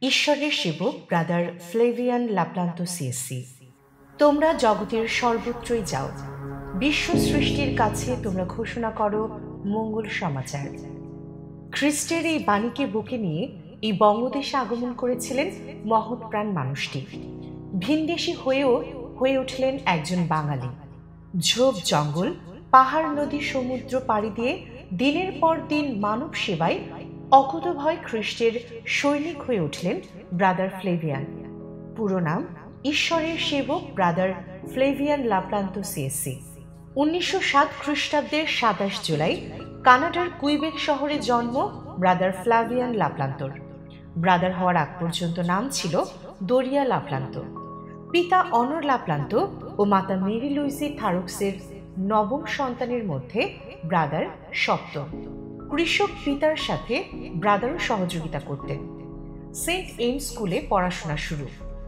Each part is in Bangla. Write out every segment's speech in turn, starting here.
ঈশ্বরের সেবক ব্রাদার ফ্লেভিয়ান লাপ্লান্তো সিএসসি। তোমরা জগতের সর্বত্রই যাও, বিশ্ব সৃষ্টির কাছে তোমরা ঘোষণা করো মঙ্গল সমাচার। খ্রিস্টের এই বাণীকে বুকে নিয়ে এই বঙ্গদেশে আগমন করেছিলেন মহৎ প্রাণ মানুষটি। ভিনদেশী হয়ে উঠলেন একজন বাঙালি। ঝোপ জঙ্গল, পাহাড়, নদী, সমুদ্র পাড়ি দিয়ে দিনের পর দিন মানব সেবায় অকুতভয় খ্রিস্টের সৈনিক হয়ে উঠলেন ব্রাদার ফ্লেভিয়ান। পুরো নাম ঈশ্বরের সেবক ব্রাদার ফ্লেভিয়ান লাপ্লান্তো সিএসসি। 1907 খ্রিস্টাব্দের 27 জুলাই কানাডার কুইবেক শহরে জন্ম ব্রাদার ফ্লাভিয়ান লাপ্লান্তোর। ব্রাদার হওয়ার আগ পর্যন্ত নাম ছিল দরিয়া লাপ্লান্তো। পিতা অনর লাপ্লান্তো ও মাতা মেরি লুইসি থারুক্সের নবম সন্তানের মধ্যে ব্রাদার সপ্তম। কৃষক পিতার সাথে ব্রাদারও সহযোগিতা করতেন। সেন্ট এইম স্কুলে পড়াশোনা শুরু।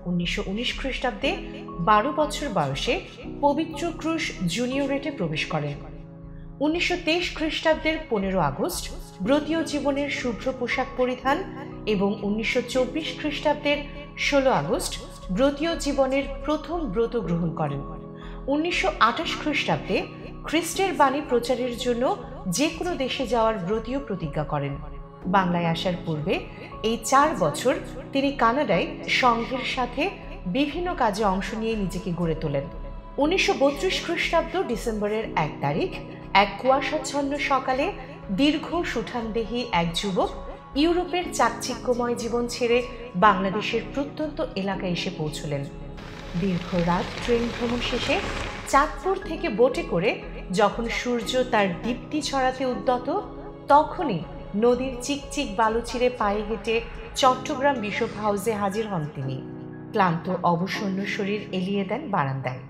1919 খ্রিস্টাব্দে 12 বছর বয়সে পবিত্র ক্রুশ জুনিয়রেটে প্রবেশ করেন। 1923 খ্রিস্টাব্দের 15 আগস্ট ব্রতীয় জীবনের শুভ্র পোশাক পরিধান এবং 1924 খ্রিস্টাব্দের 16 আগস্ট ব্রতীয় জীবনের প্রথম ব্রত গ্রহণ করেন। 1928 খ্রিস্টাব্দে খ্রিস্টের বাণী প্রচারের জন্য যে কোনো দেশে যাওয়ার ব্রতীয় প্রতিজ্ঞা করেন। বাংলায় আসার পূর্বে এই 4 বছর তিনি কানাডায় সংঘের সাথে বিভিন্ন কাজে অংশ নিয়ে নিজেকে গড়ে তোলেন। 1932 খ্রিস্টাব্দ ডিসেম্বরের 1 তারিখ এক কুয়াশাচ্ছন্ন সকালে দীর্ঘ সুঠামদেহী এক যুবক ইউরোপের চাকচিক্যময় জীবন ছেড়ে বাংলাদেশের প্রত্যন্ত এলাকায় এসে পৌঁছলেন। দীর্ঘ রাত ট্রেন ভ্রমণ শেষে চাঁদপুর থেকে বোটে করে যখন সূর্য তার দীপ্তি ছড়াতে উদ্যত, তখনই নদীর চিকচিক বালু ছিঁড়ে পায়ে হেঁটে চট্টগ্রাম বিশপ হাউসে হাজির হন তিনি। ক্লান্ত অবসন্ন শরীর এলিয়ে দেন বারান্দায়।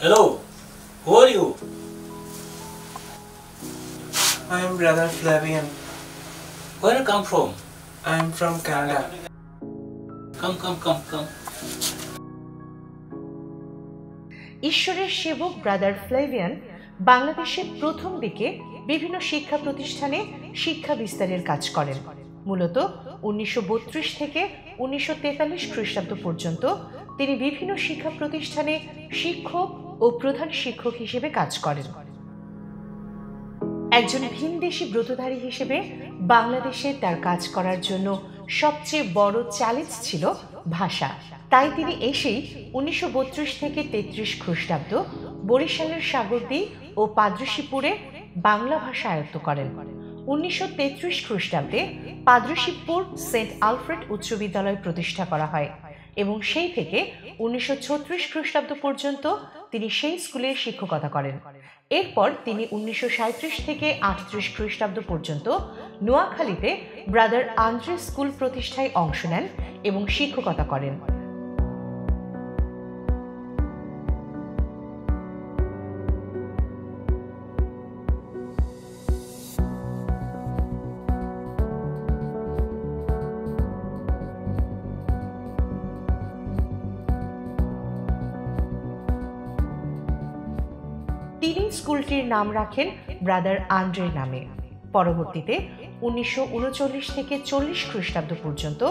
Hello, who are you? I am Brother Flavian. Where you come from? I am from Canada. Come. ঈশ্বরের সেবক ব্রাদার ফ্লেভিয়ান বাংলাদেশের প্রথম দিকে বিভিন্ন শিক্ষা প্রতিষ্ঠানে শিক্ষা বিস্তারের কাজ করেন। মূলত 1932 থেকে 1943 খ্রিস্টাব্দ পর্যন্ত তিনি বিভিন্ন শিক্ষা প্রতিষ্ঠানে শিক্ষক ও প্রধান শিক্ষক হিসেবে কাজ করেন। একজন ভিনদেশী ব্রতধারী হিসেবে বাংলাদেশে তার কাজ করার জন্য সবচেয়ে বড় চ্যালেঞ্জ ছিল ভাষা। তাই তিনি এসেই 1932 থেকে 33 খ্রিস্টাব্দ বরিশালের সাগরদী ও পাদ্রশীপুরে বাংলা ভাষা আয়ত্ত করেন। 1933 খ্রিস্টাব্দে পাদ্রশীপুর সেন্ট আলফ্রেড উচ্চ বিদ্যালয় প্রতিষ্ঠা করা হয় এবং সেই থেকে 1936 খ্রিস্টাব্দ পর্যন্ত তিনি সেই স্কুলে শিক্ষকতা করেন। এরপর তিনি 1937 থেকে 38 খ্রিস্টাব্দ পর্যন্ত নোয়াখালীতে ব্রাদার আন্দ্রে স্কুল প্রতিষ্ঠায় অংশ নেন এবং শিক্ষকতা করেন। তিনি স্কুলটির নাম রাখেন ব্রাদার আন্দ্রে নামে। পরবর্তীতে 1939 থেকে 40 খ্রিস্টাব্দ পর্যন্ত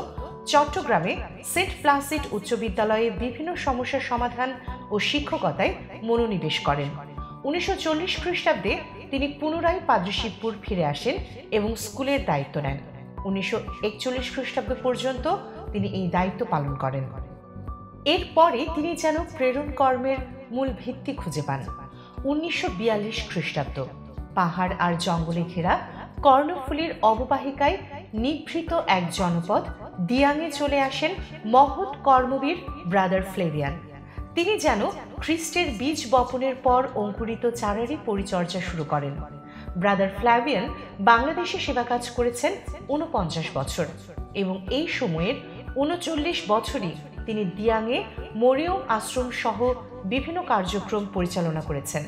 চট্টগ্রামে সেন্ট প্লাসিড উচ্চ বিদ্যালয়ে বিভিন্ন সমস্যার সমাধান ও শিক্ষকতায় মনোনিবেশ করেন। 1940 খ্রিস্টাব্দে তিনি পুনরায় পাদ্রশীপুর ফিরে আসেন এবং স্কুলের দায়িত্ব নেন। 1941 খ্রিস্টাব্দ পর্যন্ত তিনি এই দায়িত্ব পালন করেন। এরপরে তিনি যেন প্রেরণ কর্মের মূল ভিত্তি খুঁজে পান। 1942 খ্রিস্টাব্দ পাহাড় আর জঙ্গলে ঘেরা কর্ণফুলীর অববাহিকায় নিভৃত এক জনপদ দিয়াঙে চলে আসেন মহৎ কর্মবীর ব্রাদার ফ্লেভিয়ান। তিনি যেন খ্রিস্টের বীজ বপনের পর অঙ্কুরিত চারারই পরিচর্যা শুরু করেন। ব্রাদার ফ্লাভিয়ান বাংলাদেশে সেবা কাজ করেছেন 49 বছর এবং এই সময়ের 39 বছরই তিনি দিয়াঙে মরিয়ম আশ্রম সহ বিভিন্ন কার্যক্রম পরিচালনা করেছেন।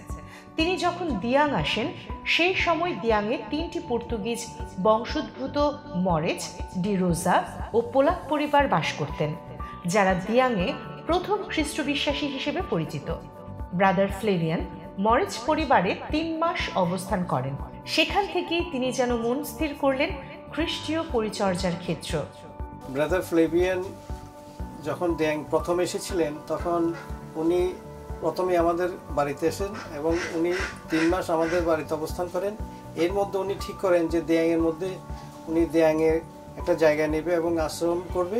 তিনি যখন দিয়াং আসেন সেই সময় দিয়াঙে 3টি পর্তুগিজ বংশোদ্ভূত মরেজ, ডি রোজা ও পোলাক পরিবার বাস করতেন, যারা দিয়াঙে প্রথম খ্রিস্ট বিশ্বাসী হিসেবে পরিচিত। ব্রাদার ফ্লেভিয়ান মরেজ পরিবারে 3 মাস অবস্থান করেন। সেখান থেকেই তিনি যেন মন স্থির করলেন খ্রিস্টীয় পরিচর্যার ক্ষেত্র। ব্রাদার ফ্লেভিয়ান যখন দিয়াং প্রথম এসেছিলেন তখন উনি প্রথমে আমাদের বাড়িতে আসেন এবং উনি 3 মাস আমাদের বাড়িতে অবস্থান করেন। এর মধ্যে উনি ঠিক করেন যে দিয়াংয়ের মধ্যে উনি দিয়াংয়ে একটা জায়গা নেবে এবং আশ্রম করবে।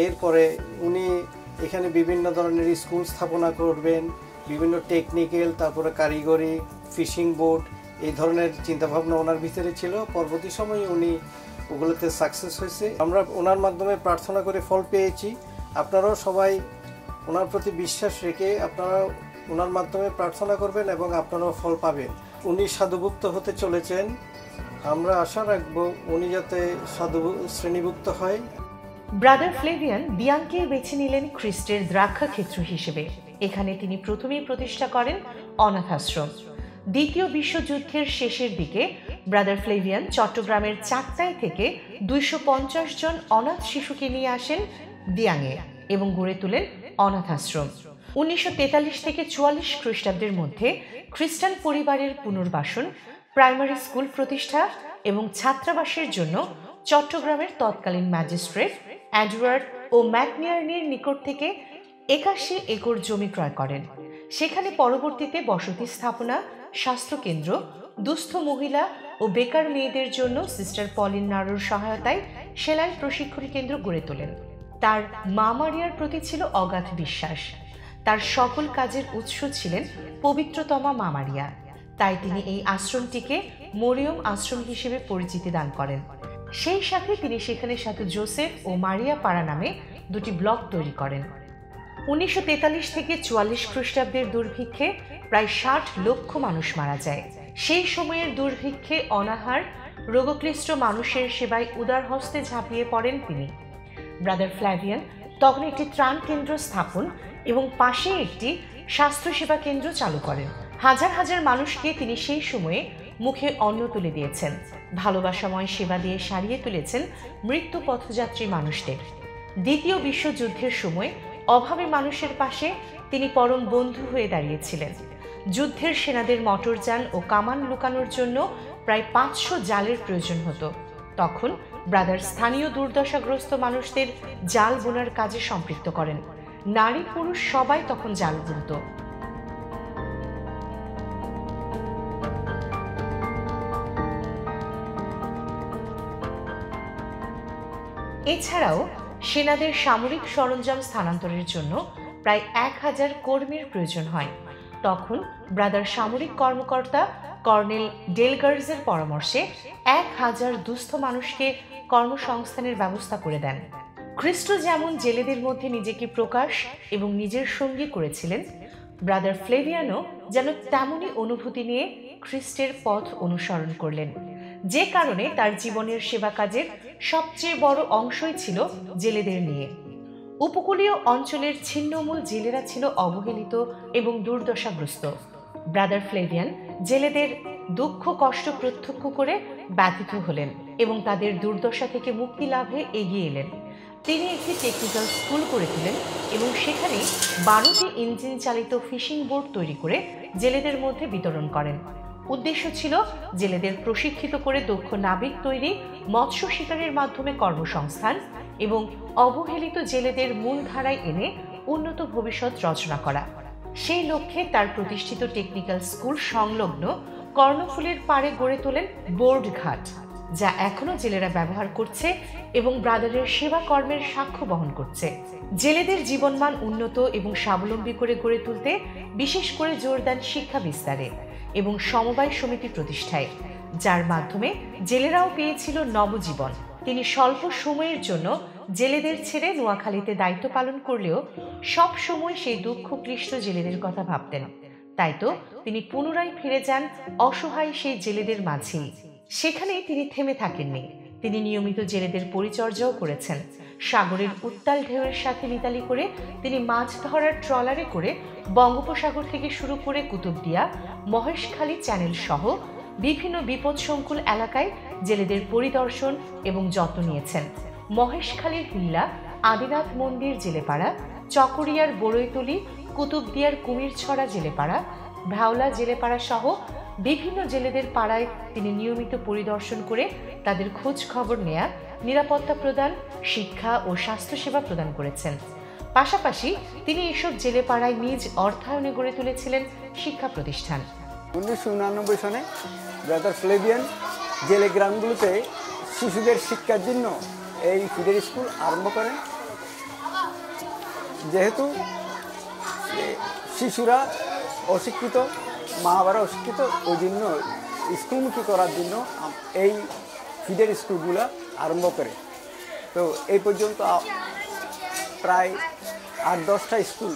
এরপরে উনি এখানে বিভিন্ন ধরনের স্কুল স্থাপনা করবেন, বিভিন্ন টেকনিক্যাল, তারপরে কারিগরি, ফিশিং বোট, এই ধরনের চিন্তাভাবনা ওনার ভিতরে ছিল। পরবর্তী সময়ে উনি ওগুলোতে সাকসেস হয়েছে। আমরা ওনার মাধ্যমে প্রার্থনা করে ফল পেয়েছি। আপনারাও সবাই ওনার প্রতি বিশ্বাস রেখে আপনারা ওনার মাধ্যমে প্রার্থনা করবেন এবং আপনারাও ফল পাবেন। উনি সাধুভুক্ত হতে চলেছেন। আমরা আশা রাখবো উনি যাতে শ্রেণীভুক্ত হয়। ব্রাদার ফ্লেভিয়ান দিয়াংকে বেছে নিলেন খ্রিস্টের দ্রাক্ষা ক্ষেত্র হিসেবে। এখানে তিনি প্রথমেই প্রতিষ্ঠা করেন অনাথ আশ্রম। দ্বিতীয় বিশ্বযুদ্ধের শেষের দিকে ব্রাদার ফ্লেভিয়ান চট্টগ্রামের চাকতাই থেকে 250 জন অনাথ শিশুকে নিয়ে আসেন দিয়াংয়ে এবং গড়ে তোলেন অনাথ আশ্রম। 1943 থেকে 44 খ্রিস্টাব্দের মধ্যে খ্রিস্টান পরিবারের পুনর্বাসন, প্রাইমারি স্কুল প্রতিষ্ঠা এবং ছাত্রাবাসের জন্য চট্টগ্রামের তৎকালীন ম্যাজিস্ট্রেট এডওয়ার্ড ও ম্যাকনিয়ার্নির নিকট থেকে 81 একর জমি ক্রয় করেন। সেখানে পরবর্তীতে বসতি স্থাপনা, স্বাস্থ্যকেন্দ্র, দুস্থ মহিলা ও বেকার মেয়েদের জন্য সিস্টার পলিন নাড়োর সহায়তায় সেলাই প্রশিক্ষণ কেন্দ্র গড়ে তোলেন। তার মা মারিয়ার প্রতি ছিল অগাধ বিশ্বাস। তার সকল কাজের উৎস ছিলেন পবিত্রতমা মা মারিয়া। তাই তিনি এই আশ্রমটিকে মরিয়ম আশ্রম হিসেবে পরিচিতি দান করেন। সেই সাথে তিনি সেখানে সাধু জোসেফ ও মারিয়া পাড়া নামে 2টি ব্লক তৈরি করেন। 1943 থেকে 44 খ্রিস্টাব্দের দুর্ভিক্ষে প্রায় 60 লক্ষ মানুষ মারা যায়। সেই সময়ের দুর্ভিক্ষে অনাহার, রোগক্লিষ্ট মানুষের সেবায় উদার হস্তে ঝাঁপিয়ে পড়েন তিনি। ব্রাদার ফ্ল্যাভিয়ান তখন একটি ত্রাণ কেন্দ্র স্থাপন এবং পাশে একটি স্বাস্থ্যসেবা কেন্দ্র চালু করেন। হাজার হাজার মানুষকে তিনি সেই সময়ে মুখে অন্ন তুলে দিয়েছেন। ভালোবাসাময় সেবা দিয়ে সারিয়ে তুলেছেন মৃত্যু পথযাত্রী মানুষদের। দ্বিতীয় বিশ্বযুদ্ধের সময় অভাবী মানুষের পাশে তিনি পরম বন্ধু হয়ে দাঁড়িয়েছিলেন। যুদ্ধের সেনাদের মোটরযান ও কামান লুকানোর জন্য প্রায় 500 জালের প্রয়োজন হতো। তখন ব্রাদার স্থানীয় দুর্দশাগ্রস্ত মানুষদের জাল বোনার কাজে সম্পৃক্ত করেন। নারী পুরুষ সবাই তখন জাল বুনত। এছাড়াও সেনাদের সামরিক সরঞ্জাম স্থানান্তরের জন্য প্রায় 1000 কর্মীর প্রয়োজন হয়। তখন ব্রাদার সামরিক কর্মকর্তা কর্নেল ডেলগার্জের পরামর্শে 1000 দুস্থ মানুষকে কর্মসংস্থানের ব্যবস্থা করে দেন। খ্রিস্ট যেমন জেলেদের মধ্যে নিজেকে প্রকাশ এবং নিজের সঙ্গী করেছিলেন, ব্রাদার ফ্লেভিয়ানও যেন তেমনই অনুভূতি নিয়ে খ্রিস্টের পথ অনুসরণ করলেন। যে কারণে তার জীবনের সেবা কাজের সবচেয়ে বড় অংশই ছিল জেলেদের নিয়ে। উপকূলীয় অঞ্চলের ছিন্নমূল জেলেরা ছিল অবহেলিত এবং দুর্দশাগ্রস্ত। ব্রাদার ফ্লেভিয়ান জেলেদের দুঃখ কষ্ট প্রত্যক্ষ করে ব্যথিত হলেন এবং তাদের দুর্দশা থেকে মুক্তি লাভে এগিয়ে এলেন। তিনি একটি টেকনিক্যাল স্কুল করে তোলেন এবং সেখানে 12টি ইঞ্জিন চালিত ফিশিং বোট তৈরি করে জেলেদের মধ্যে বিতরণ করেন। উদ্দেশ্য ছিল জেলেদের প্রশিক্ষিত করে দক্ষ নাবিক তৈরি, মৎস্য শিকারের মাধ্যমে কর্মসংস্থান এবং অবহেলিত জেলেদের মূলধারায় এনে উন্নত ভবিষ্যৎ রচনা করা। সেই লক্ষ্যে তার প্রতিষ্ঠিত টেকনিক্যাল স্কুল সংলগ্ন কর্ণফুলের পাড়ে গড়ে তোলেন বোর্ড ঘাট, যা এখনও জেলেরা ব্যবহার করছে এবং ব্রাদারের সেবা কর্মের সাক্ষ্য বহন করছে। জেলেদের জীবনমান উন্নত এবং স্বাবলম্বী করে গড়ে তুলতে বিশেষ করে জোর দেন শিক্ষা বিস্তারে এবং সমবায় সমিতি প্রতিষ্ঠায়, যার মাধ্যমে জেলেরাও পেয়েছিল নবজীবন। তিনি স্বল্প সময়ের জন্য জেলেদের ছেড়ে নোয়াখালীতে দায়িত্ব পালন করলেও সব সময় সেই দুঃখ ক্লিষ্ট জেলেদের কথা ভাবতেন। তাই তো তিনি পুনরায় ফিরে যান অসহায় সেই জেলেদের মাঝেই। সেখানেই তিনি থেমে থাকেননি। তিনি নিয়মিত জেলেদের পরিচর্যাও করেছেন। সাগরের উত্তাল ঢেউয়ের সাথে মিতালি করে তিনি মাছ ধরার ট্রলারে করে বঙ্গোপসাগর থেকে শুরু করে কুতুবদিয়া, মহেশখালী চ্যানেল সহ বিভিন্ন বিপদসংকুল এলাকায় জেলেদের পরিদর্শন এবং যত্ন নিয়েছেন। মহেশখালীর হিল্লা, আদিনাথ মন্দির জেলেপাড়া, চকরিয়ার বড়ইতলি, কুতুবদিয়ার কুমিরছড়া জেলেপাড়া, ভাওলা জেলেপাড়া সহ বিভিন্ন জেলেদের পাড়ায় তিনি নিয়মিত পরিদর্শন করে তাদের খোঁজ খবর নেয়া নিরাপত্তা প্রদান, শিক্ষা ও স্বাস্থ্যসেবা প্রদান করেছেন। পাশাপাশি তিনি এসব জেলে পাড়ায় নিজ অর্থায়নে গড়ে তুলেছিলেন শিক্ষা প্রতিষ্ঠান। 1989 সনে ব্রাদার ফ্লেভিয়ান জেলে গ্রামগুলোতে শিশুদের শিক্ষার জন্য এই ফিডার স্কুল আরম্ভ করেন। যেহেতু শিশুরা অশিক্ষিত, মা বাবারা অশিক্ষিত, ওই জন্য স্কুলমুখী করার জন্য এই ফিডার স্কুলগুলো আরম্ভ করে। তো এই পর্যন্ত প্রায় 8-10টা স্কুল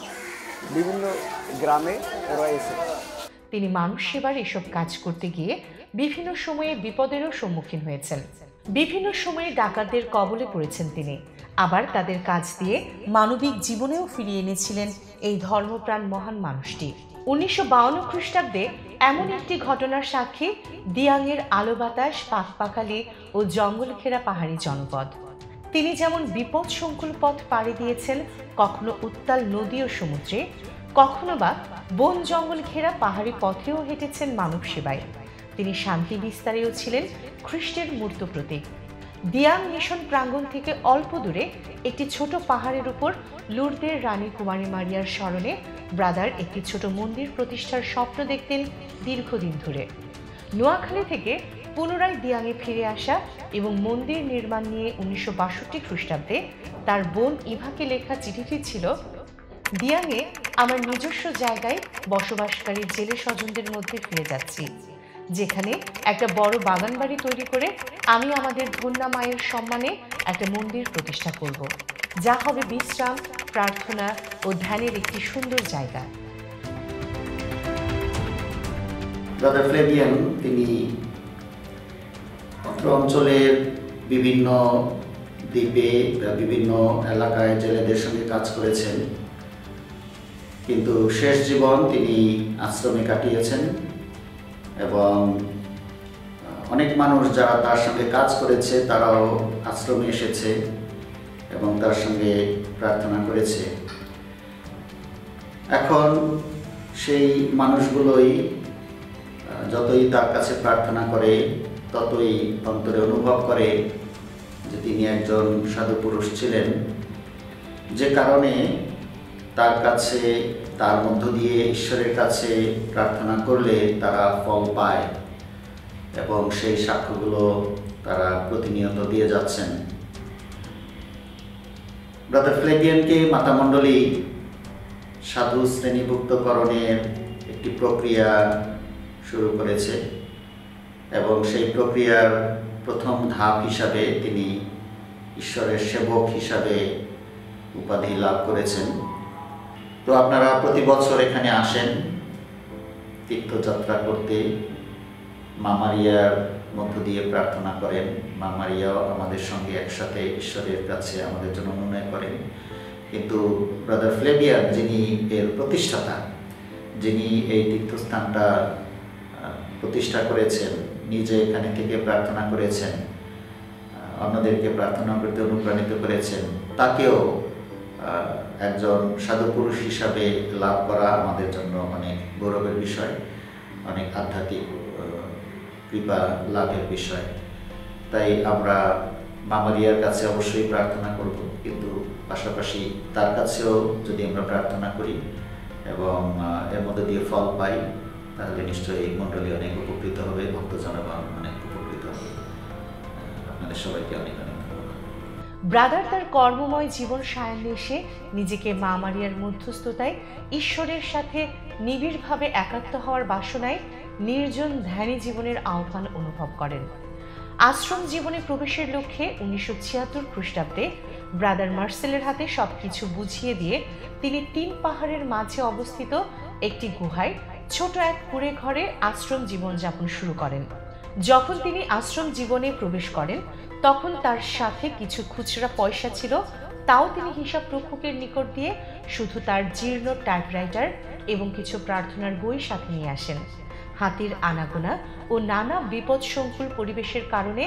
বিভিন্ন গ্রামে রয়েছে। তিনি মানুষ সেবার এসব কাজ করতে গিয়ে বিভিন্ন সময়ে বিপদেরও সম্মুখীন হয়েছেন। বিভিন্ন সময়ে ডাকাতদের কবলে পড়েছেন তিনি। আবার তাদের কাজ দিয়ে মানবিক জীবনেও ফিরিয়ে এনেছিলেন এই ধর্মপ্রাণ মহান মানুষটি। 1952 খ্রিস্টাব্দে এমন একটি ঘটনার সাক্ষী দিয়াংয়ের আলো বাতাস, পাকপাখালি ও জঙ্গল ঘেরা পাহাড়ি জনপদ। তিনি যেমন বিপদ সংকুল পথ পাড়ি দিয়েছেন, কখনো উত্তাল নদী ও সমুদ্রে, কখনো বা বন জঙ্গল ঘেরা পাহাড়ি পথেও হেঁটেছেন মানব সেবায়। তিনি শান্তি বিস্তারেও ছিলেন খ্রিস্টের মূর্ত প্রতীক। দিয়াং মিশন প্রাঙ্গণ থেকে অল্প দূরে একটি ছোট পাহাড়ের উপর লুরদের রানী কুমারী মারিয়ার স্মরণে ব্রাদার একটি ছোট মন্দির প্রতিষ্ঠার স্বপ্ন দেখতেন দীর্ঘদিন ধরে। নোয়াখালী থেকে পুনরায় দিয়াংয়ে ফিরে আসা এবং মন্দির নির্মাণ নিয়ে 1962 খ্রিস্টাব্দে তার বোন ইভাকে লেখা চিঠিটি ছিল, দিয়াংয়ে আমার নিজস্ব জায়গায় বসবাসকারী জেলে স্বজনদের মধ্যে ফিরে যাচ্ছি, যেখানে একটা বড় বাগান বাড়ি তৈরি করে আমি আমাদের ধন্যা মায়ের সম্মানে একটা মন্দির প্রতিষ্ঠা করব, যা হবে বিশ্রাম, প্রার্থনা ও ধ্যানের একটি সুন্দর জায়গা। ব্রাদার ফ্লেভিয়ান তিনি অঞ্চলের বিভিন্ন দ্বীপে বা বিভিন্ন এলাকায় জেলেদের সঙ্গে কাজ করেছেন, কিন্তু শেষ জীবন তিনি আশ্রমে কাটিয়েছেন এবং অনেক মানুষ যারা তার সঙ্গে কাজ করেছে তারাও আশ্রমে এসেছে এবং তার সঙ্গে প্রার্থনা করেছে। এখন সেই মানুষগুলোই যতই তার কাছে প্রার্থনা করে ততই অন্তরে অনুভব করে যে তিনি একজন সাধু পুরুষ ছিলেন, যে কারণে তার কাছে, তার মধ্য দিয়ে ঈশ্বরের কাছে প্রার্থনা করলে তারা ফল পায় এবং সেই সাক্ষ্যগুলো তারা প্রতিনিয়ত দিয়ে যাচ্ছেন। ব্রাদার ফ্লেভিয়ানকে মাতামণ্ডলী সাধু শ্রেণীভুক্তকরণের একটি প্রক্রিয়া শুরু করেছে এবং সেই প্রক্রিয়ার প্রথম ধাপ হিসাবে তিনি ঈশ্বরের সেবক হিসাবে উপাধি লাভ করেছেন। তো আপনারা প্রতি বছর এখানে আসেন তীর্থযাত্রা করতে, মা মারিয়ার মধ্য দিয়ে প্রার্থনা করেন। মা মারিয়াও আমাদের সঙ্গে একসাথে ঈশ্বরের কাছে আমাদের জন্য মনে করেন। কিন্তু ব্রাদার ফ্লেভিয়ান যিনি এর প্রতিষ্ঠাতা, যিনি এই তীর্থস্থানটা প্রতিষ্ঠা করেছেন, নিজে এখানে থেকে প্রার্থনা করেছেন, অন্যদেরকে প্রার্থনা করতে অনুপ্রাণিত করেছেন, তাকেও একজন সাধু পুরুষ হিসাবে লাভ করা আমাদের জন্য অনেক গৌরবের বিষয়, অনেক আধ্যাত্মিক কৃপা লাভের বিষয়। তাই আমরা মা মারিয়ার কাছে অবশ্যই প্রার্থনা করব, কিন্তু পাশাপাশি তার কাছেও যদি আমরা প্রার্থনা করি এবং এর মধ্যে দিয়ে ফল পাই, তাহলে নিশ্চয়ই এই মণ্ডলী অনেক উপকৃত হবে, ভক্ত জনগণ অনেক উপকৃত হবে। আপনাদের সবাইকে অনেক অনেক ধন্যবাদ। ব্রাদার তার কর্মময় জীবন সায়ান্নে এসে নিজেকে মা মারিয়ার মধ্যস্থতায় ঈশ্বরের সাথে নিবিড়ভাবে একাত্ম হওয়ার বাসনায় নির্জন ধ্যানী জীবনের আহ্বান অনুভব করেন। আশ্রম জীবনে প্রবেশের লক্ষ্যে 1976 খ্রিস্টাব্দে ব্রাদার মার্সেলের হাতে সবকিছু বুঝিয়ে দিয়ে তিনি 3 পাহাড়ের মাঝে অবস্থিত একটি গুহায় ছোট এক কুঁড়ে ঘরে আশ্রম জীবনযাপন শুরু করেন। যখন তিনি আশ্রম জীবনে প্রবেশ করেন তখন তার সাথে কিছু খুচরা পয়সা ছিল, তাও তিনি হিসাব রক্ষকের নিকট দিয়ে শুধু তার জীর্ণ টাইপরাইটার এবং কিছু প্রার্থনার বই সাথে নিয়ে আসেন। হাতির আনাগোনা ও নানা বিপদসংকুল পরিবেশের কারণে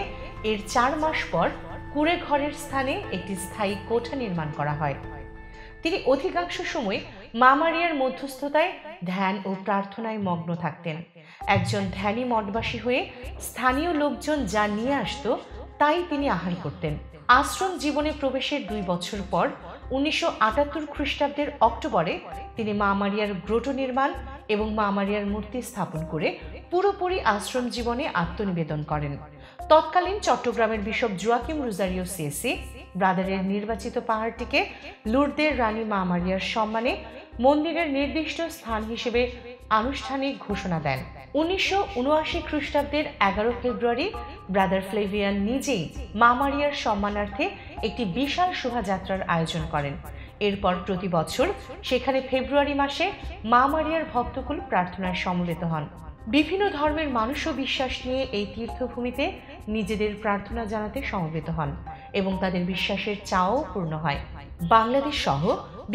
এর 4 মাস পর কুঁড়ে ঘরের স্থানে একটি স্থায়ী কোঠা নির্মাণ করা হয়। তিনি অধিকাংশ সময় মা মারিয়ার মধ্যস্থতায় ধ্যান ও প্রার্থনায় মগ্ন থাকতেন। একজন ধ্যানী মঠবাসী হয়ে স্থানীয় লোকজন যা নিয়ে আসতো তাই তিনি আহার করতেন। আশ্রম জীবনে প্রবেশের 2 বছর পর 1978 খ্রিস্টাব্দের অক্টোবরে তিনি মা মারিয়ার গ্রোটো নির্মাণ এবং মা মারিয়ার মূর্তি স্থাপন করে পুরোপুরি আশ্রম জীবনে আত্মনিবেদন করেন। তৎকালীন চট্টগ্রামের বিশপ জোয়াকিম রোজারিও সিএসি ব্রাদারের নির্বাচিত পাহাড়টিকে লুরদের রানী মা মারিয়ার সম্মানে মন্দিরের নির্দিষ্ট স্থান হিসেবে আনুষ্ঠানিক ঘোষণা দেন। 1979 খ্রিস্টাব্দের 11 ফেব্রুয়ারি ব্রাদার ফ্লেভিয়ান নিজেই মা মারিয়ার সম্মানার্থে একটি বিশাল শোভাযাত্রার আয়োজন করেন। এরপর প্রতি বছর সেখানে ফেব্রুয়ারি মাসে মা মারিয়ার ভক্তকুল প্রার্থনায় সমবেত হন। বিভিন্ন ধর্মের মানুষ ও বিশ্বাস নিয়ে এই তীর্থভূমিতে নিজেদের প্রার্থনা জানাতে সমবেত হন এবং তাদের বিশ্বাসের চাওয়াও পূর্ণ হয়। বাংলাদেশ সহ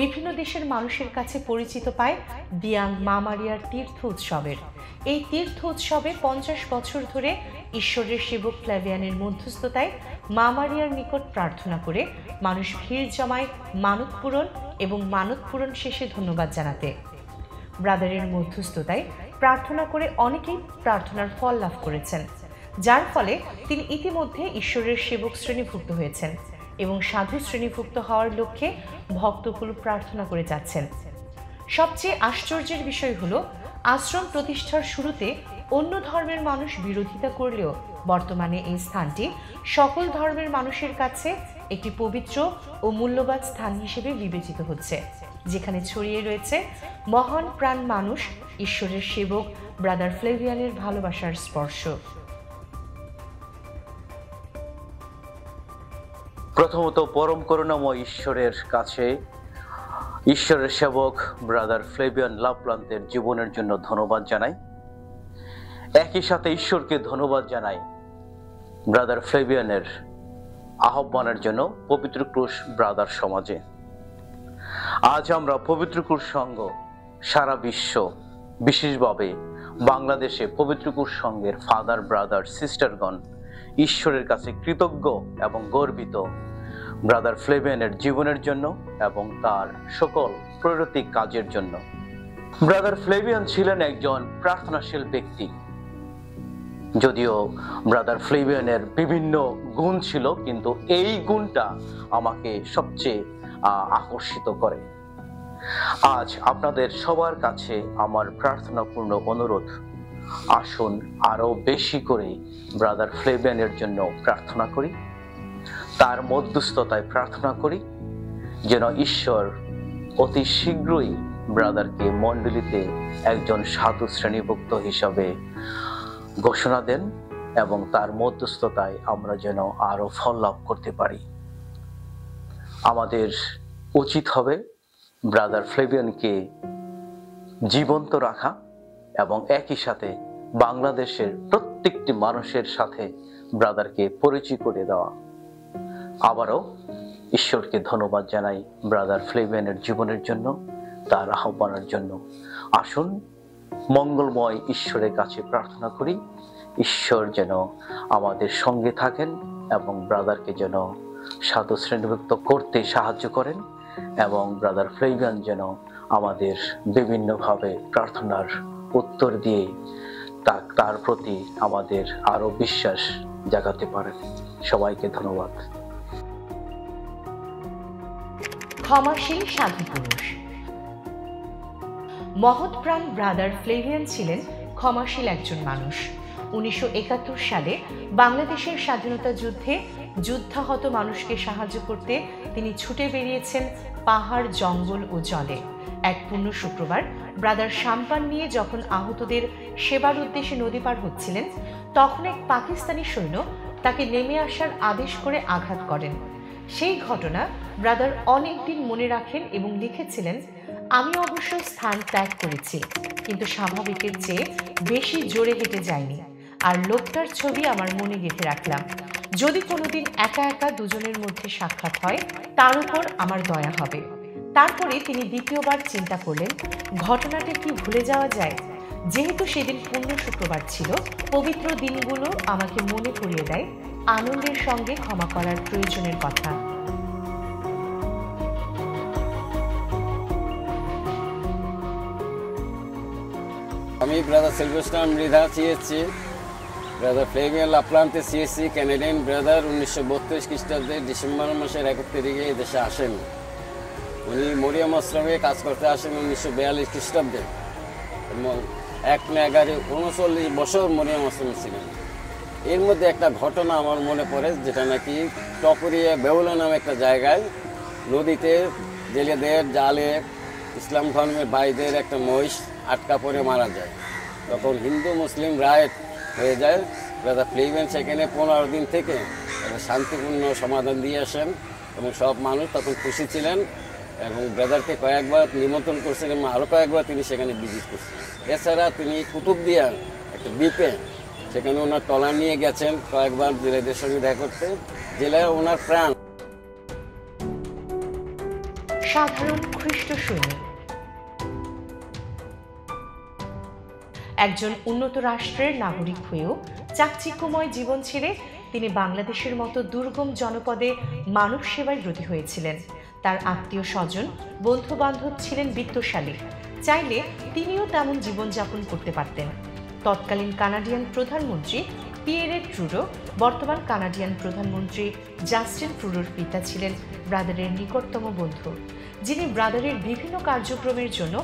বিভিন্ন দেশের মানুষের কাছে পরিচিত পায় দিয়াং মা মারিয়ার তীর্থ উৎসবের। এই তীর্থ উৎসবে 50 বছর ধরে ঈশ্বরের সেবক ফ্ল্যাভিয়ানের মধ্যস্থতায় মা মারিয়ার নিকট প্রার্থনা করে মানুষ ভিড় জমায় মানত পূরণ এবং মানত পূরণ শেষে ধন্যবাদ জানাতে। ব্রাদারের মধ্যস্থতায় প্রার্থনা করে অনেকেই প্রার্থনার ফল লাভ করেছেন, যার ফলে তিনি ইতিমধ্যে ঈশ্বরের সেবক শ্রেণীভুক্ত হয়েছেন এবং সাধু শ্রেণীভুক্ত হওয়ার লক্ষ্যে ভক্তকুল প্রার্থনা করে যাচ্ছেন। সবচেয়ে আশ্চর্যের বিষয় হলো, আশ্রম প্রতিষ্ঠার শুরুতে অন্য ধর্মের মানুষ বিরোধিতা করলেও বর্তমানে এই স্থানটি সকল ধর্মের মানুষের কাছে একটি পবিত্র ও মূল্যবান স্থান হিসেবে বিবেচিত হচ্ছে, যেখানে ছড়িয়ে রয়েছে মহান প্রাণ মানুষ ঈশ্বরের সেবক ব্রাদার ফ্লেভিয়ানের ভালোবাসার স্পর্শ। প্রথমত পরম করুণাময় ঈশ্বরের কাছে ঈশ্বরের সেবক ব্রাদার ফ্লেভিয়ান লাপ্লান্তের জীবনের জন্য ধন্যবাদ জানাই। একই সাথে ঈশ্বরকে ধন্যবাদ জানাই ব্রাদার ফ্লেভিয়ানের আহ্বানের জন্য পবিত্র ক্রুশ ব্রাদার সমাজে। আজ আমরা পবিত্র ক্রুশ সংঘ সারা বিশ্ব, বিশেষভাবে বাংলাদেশে পবিত্র ক্রুশ সংঘের ফাদার ব্রাদার সিস্টারগণ ঈশ্বরের কাছে কৃতজ্ঞ এবং গর্বিত ব্রাদার ফ্লেভিয়ানের জীবনের জন্য এবং তার সকল প্রৈরতিক কাজের জন্য। ব্রাদার ফ্লেভিয়ান ছিলেন একজন প্রার্থনাশীল ব্যক্তি। যদিও ব্রাদার ফ্লেভিয়ানের বিভিন্ন গুণ ছিল, কিন্তু এই গুণটা আমাকে সবচেয়ে আকর্ষিত করে। আজ আপনাদের সবার কাছে আমার প্রার্থনাপূর্ণ অনুরোধ, আসুন আরো বেশি করে ব্রাদার ফ্লেভিয়ানের জন্য প্রার্থনা করি, তার মধ্যস্থতায় প্রার্থনা করি যেন ঈশ্বর অতি শীঘ্রই ব্রাদারকে মণ্ডলীতে একজন সাধু শ্রেণীভুক্ত হিসাবে ঘোষণা দেন এবং তার মধ্যস্থতায় আমরা যেন আরো ফল লাভ করতে পারি। আমাদের উচিত হবে ব্রাদার ফ্লেভিয়ানকে জীবন্ত রাখা এবং একই সাথে বাংলাদেশের প্রত্যেকটি মানুষের সাথে ব্রাদারকে পরিচয় করে দেওয়া। আবারও ঈশ্বরকে ধন্যবাদ জানাই ব্রাদার ফ্লেভিয়ানের জীবনের জন্য, তার আহ্বানের জন্য। আসুন মঙ্গলময় ঈশ্বরের কাছে প্রার্থনা করি, ঈশ্বর যেন আমাদের সঙ্গে থাকেন এবং ব্রাদারকে যেন সাধু শ্রেণীভুক্ত করতে সাহায্য করেন এবং ব্রাদার ফ্লেভিয়ান যেন আমাদের বিভিন্নভাবে প্রার্থনার উত্তর দিয়ে তার প্রতি আমাদের আরো বিশ্বাস জাগাতে পারেন। সবাইকে ধন্যবাদ। ক্ষমাশীল সাধু পুরুষ। মহৎ প্রাণ ব্রাদার ফ্লেভিয়ান ছিলেন ক্ষমাশীল একজন মানুষ। 1971 সালে বাংলাদেশের স্বাধীনতা যুদ্ধে যুদ্ধাহত মানুষকে সাহায্য করতে তিনি ছুটে বেরিয়েছেন পাহাড়, জঙ্গল ও জলে। এক পূর্ণ শুক্রবার ব্রাদার সাম্পান নিয়ে যখন আহতদের সেবার উদ্দেশ্যে নদী পার হচ্ছিলেন, তখন এক পাকিস্তানি সৈন্য তাকে নেমে আসার আদেশ করে আঘাত করেন। সেই ঘটনা ব্রাদার অনেকদিন মনে রাখেন এবং লিখেছিলেন, আমি অবশ্য স্থান ত্যাগ করেছি, কিন্তু স্বাভাবিকের চেয়ে বেশি জোরে হেঁটে যায়নি, আর লোকটার ছবি আমার মনে গেঁথে রাখলাম। যদি কোনোদিন একা একা দুজনের মধ্যে সাক্ষাৎ হয়, তার উপর আমার দয়া হবে। তারপরে তিনি দ্বিতীয়বার চিন্তা করলেন, ঘটনাটা কি ভুলে যাওয়া যায়? যেহেতু সেদিন পূর্ণ শুক্রবার ছিল, পবিত্র দিনগুলো আমাকে মনে করিয়ে দেয় আনন্দের সঙ্গে ক্ষমা করার প্রয়োজনের কথা। আমি brother Sylvester Mridha CSC brother Flavian Laplante CSC Canadian brother 1932 খ্রিস্টাব্দে ডিসেম্বর মাসের 31 তারিখে এই দেশে আসেন। উনি মরিয়ম আশ্রমে কাজ করতে আসেন 1942 খ্রিস্টাব্দে এবং 39 বছর মরিয়ম আশ্রমে ছিলেন। এর মধ্যে একটা ঘটনা আমার মনে পড়ে, যেটা নাকি টপরিয়া বেউলা নামে একটা জায়গায় নদীতে জেলেদের জালে ইসলাম ধর্মের ভাইদের একটা মহিষ আটকা পড়ে মারা যায়। তখন হিন্দু মুসলিম রাইট হয়ে যায়। ব্রাদার ফ্লেভিয়ান সেখানে 15 দিন থেকে একটা শান্তিপূর্ণ সমাধান দিয়ে আসেন এবং সব মানুষ তখন খুশি ছিলেন এবং ব্রাদারকে কয়েকবার নিমন্ত্রণ করছেন এবং আরও কয়েকবার তিনি সেখানে ভিজিট করছেন। এছাড়া তিনি কুতুবদিয়ার একটা দ্বীপে সেখানে ওনার ট্রলার নিয়ে গেছেন কয়েকবার জেলেদের সঙ্গে দেখা করতে। জেলায় ওনার প্রাণ। সাধারণ খ্রিস্ট সৈনিক। একজন উন্নত রাষ্ট্রের নাগরিক হয়েও চাকচিক্যময় জীবন ছেড়ে তিনি বাংলাদেশের মতো দুর্গম জনপদে মানব সেবায় ব্রতী হয়েছিলেন। তার আত্মীয় স্বজন বন্ধু বান্ধব ছিলেন বিত্তশালী, চাইলে তিনিও তেমন জীবনযাপন করতে পারতেন। তৎকালীন কানাডিয়ান প্রধানমন্ত্রী পিয়েরে ট্রুডো বর্তমান কানাডিয়ান প্রধানমন্ত্রী জাস্টিন ট্রুডোর পিতা ছিলেন ব্রাদারের নিকটতম বন্ধু, যিনি ব্রাদারের বিভিন্ন কার্যক্রমের জন্য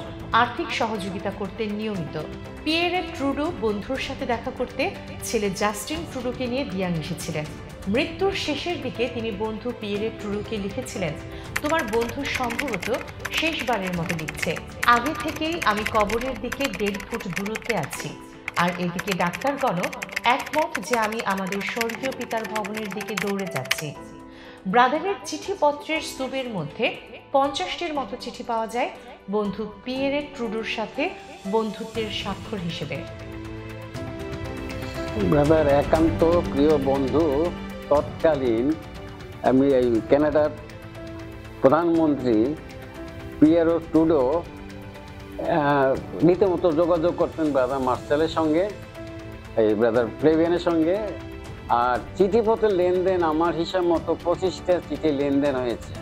আর্থিক সহযোগিতা করতেন নিয়মিত। পিয়েরে ট্রুডো বন্ধুর সাথে দেখা করতে ছেলে জাস্টিন ট্রুডোকে নিয়ে দিয়াং এসেছিলেন। মৃত্যুর শেষের দিকে তিনি বন্ধু পিয়েরে ট্রুডোকে লিখেছিলেন, তোমার বন্ধু সম্ভবত শেষবারের মতো লিখছে, আগে থেকেই আমি কবরের দিকে 1.5 ফুট দূরত্বে আছি, আর এদিকে ডাক্তারগণও একমত যে আমি আমাদের স্বর্গীয় পিতার ভবনের দিকে দৌড়ে যাচ্ছি। ব্রাদারের চিঠিপত্রের স্তূপের মধ্যে 50টির মতো চিঠি পাওয়া যায় বন্ধু পিয়েরে ট্রুডোর সাথে বন্ধুত্বের স্বাক্ষর হিসেবে। ব্রাদার একান্ত প্রিয় বন্ধু তৎকালীন আমি এই কানাডার প্রধানমন্ত্রী পিয়েরে ট্রুডো রীতিমতো যোগাযোগ করতেন ব্রাদার মার্সেলের সঙ্গে, এই ব্রাদার ফ্লেভিয়ানের সঙ্গে। আর চিঠিপত্রের লেনদেন আমার হিসাব মতো 25টা চিঠি লেনদেন হয়েছে,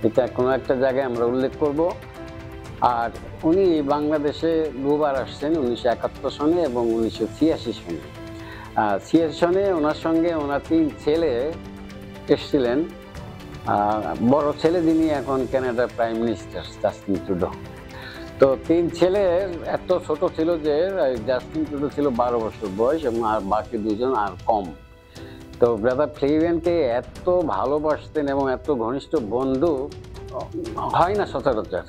এটা কোনো একটা জায়গায় আমরা উল্লেখ করব। আর উনি বাংলাদেশে দুবার আসছেন, 1971 সনে এবং 1986 সনে। 86 সনে ওনার সঙ্গে ওনার 3 ছেলে এসেছিলেন। বড় ছেলে যিনি এখন কানাডার প্রাইম মিনিস্টার জাস্টিন ট্রুডো। তো 3 ছেলে এত ছোট ছিল যে জাস্টিন ট্রুডো ছিল 12 বছর বয়স এবং আর বাকি 2 জন আর কম। তো ব্রাদার ফ্লেভিয়ানকে এত ভালোবাসতেন এবং এত ঘনিষ্ঠ বন্ধু হয় না সচরাচর।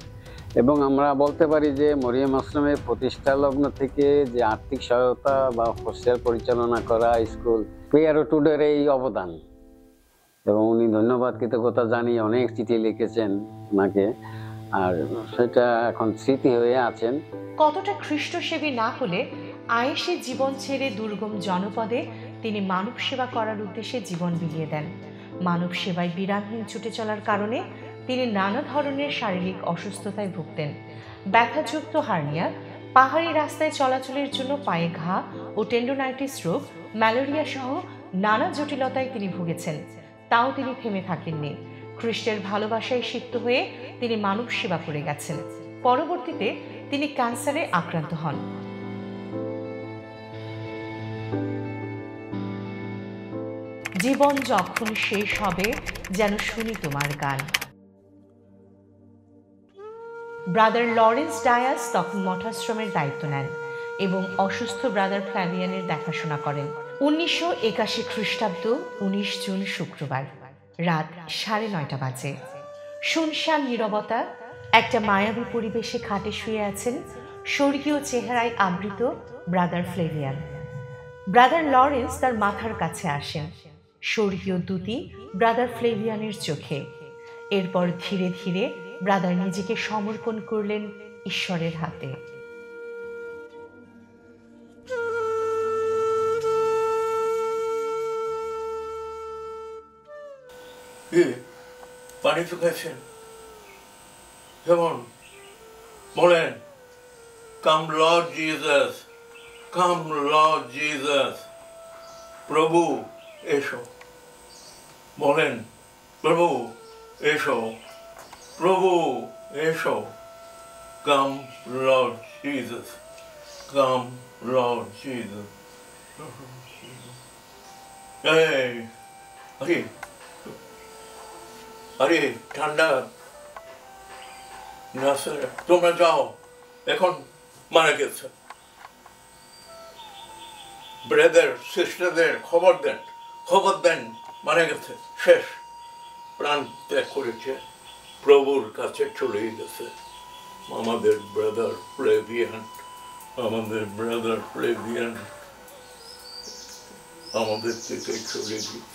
এবং আমরা বলতে পারি যে মরিয়ম আশ্রমের প্রতিষ্ঠা লগ্ন থেকে যে আর্থিক সহায়তা বা হোস্টেল পরিচালনা করা স্কুল, পিয়েরে ট্রুডোর এই অবদান, এবং উনি ধন্যবাদ কৃতজ্ঞতা জানিয়ে অনেক চিঠি লিখেছেন ওনাকে, আর সেটা এখন স্মৃতি হয়ে আছেন। কতটা খ্রিস্টসেবী না হলে আয়েশে জীবন ছেড়ে দুর্গম জনপদে তিনি মানব সেবা করার উদ্দেশ্যে জীবন বিলিয়ে দেন। মানব সেবায় বিরামহীন ছুটে চলার কারণে তিনি নানা ধরনের শারীরিক অসুস্থতায় ভুগতেন। ব্যথাযুক্ত হার্নিয়া, পাহাড়ি রাস্তায় চলাচলের জন্য পায়ে ঘা ও টেন্ডোনাইটিস রোগ, ম্যালেরিয়া সহ নানা জটিলতায় তিনি ভুগেছেন। তাও তিনি থেমে থাকেননি। খ্রিস্টের ভালোবাসায় সিক্ত হয়ে তিনি মানব সেবা করে গেছেন। পরবর্তীতে তিনি ক্যান্সারে আক্রান্ত হন। জীবন যখন শেষ হবে যেন শুনি তোমার গান। ব্রাদার লরেন্স ডায়াস তখন মঠাশ্রমের দায়িত্ব নেন এবং অসুস্থ ব্রাদার ফ্ল্যাভিয়ানের দেখাশোনা করেন। 1981 খ্রিস্টাব্দ 19 জুন শুক্রবার রাত 9:30 বাজে। শুনশান নীরবতা, একটা মায়াবী পরিবেশে খাটে শুয়ে আছেন স্বর্গীয় চেহারায় আবৃত ব্রাদার ফ্লেভিয়ান। ব্রাদার লরেন্স তার মাথার কাছে আসেন, স্বর্গীয় দ্যুতি ব্রাদার ফ্লেভিয়ানের চোখে। এরপর ধীরে ধীরে ব্রাদার নিজেকে সমর্পণ করলেন ঈশ্বরের হাতে। পানি শুকাইছেন? যেমন বলেন, কাম লর্ড জিসাস, কাম লর্ড জিসাস, প্রভু এসো। বলেন, প্রভু এসো, প্রভু এসো। কাম লর্ড জিসাস, কাম লর্ড জিসাস। এই, আরে আরে ঠান্ডা না স্যার, তোমরা যাও, এখন মারা গেছে। ব্রাদার সিস্টারদের খবর দেন মারা গেছে, শেষ, প্রাণ ত্যাগ করেছে, প্রভুর কাছে চলে গেছে। আমাদের ব্রাদার ফ্লেভিয়ান আমাদের থেকে চলে গেছে।